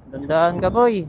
Dandaan ka, boy.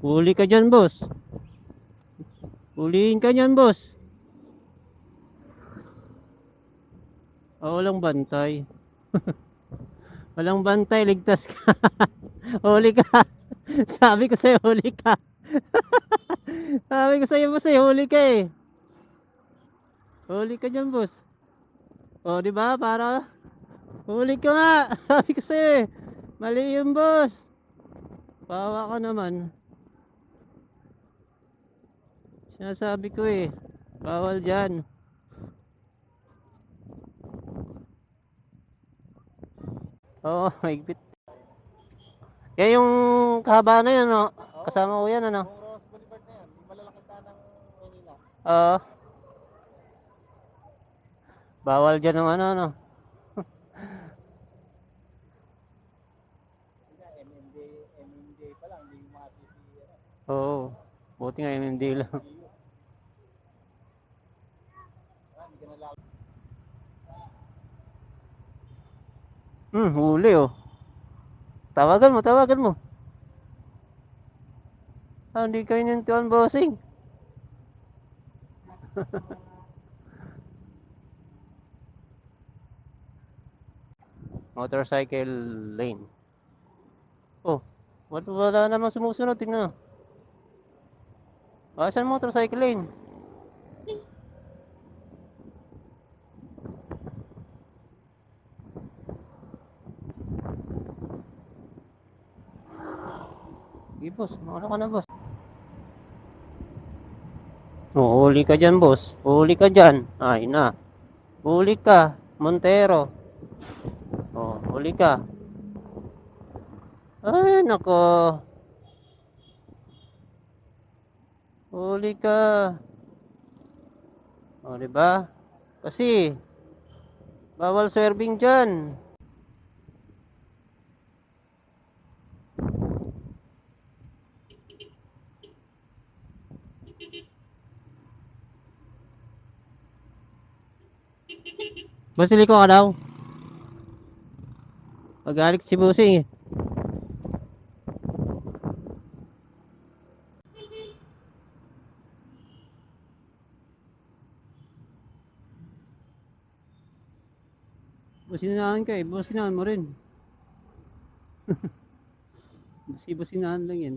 Huli ka dyan, boss. Huliin ka dyan, boss. Walang bantay. Walang bantay, ligtas ka. Huli ka. Sabi ko sa'yo, huli ka. Sabi ko sa'yo, boss, huli ka eh. Huli ka dyan, boss. Di ba? Para huli ka nga. Sabi ko sa'yo eh. Mali yun, boss. Bawa ka naman. Sinasabi ko eh. Bawal dyan. Oo, higpit. Yan yung kahaba na yan, no? Kasama ko yan, ano? Ross Boulevard na yan, yung malalaki tanang Manila. Oo. Bawal dyan ng ano, no? MMDA pa lang, hindi masisi. Oo. Buti nga MMD lang. Hindi ka nalang. Huli oh. Tawagan mo, tawagan mo. Hindi kayo nintuan, bossing. Motorcycle lane. Wala namang sumusunod. Tingnan. Saan motorcycle lane? Sige, boss. Ano ka na, boss? Huli ka dyan, boss. Huli ka dyan. Ay na. Huli ka. Montero. Huli ka. Ay, nako. Huli ka. Diba? Kasi, bawal swerving dyan. Basiliko ka daw. Pag-alik si bossing eh. Businahan ka eh. Businahan mo rin. Businahan lang yan.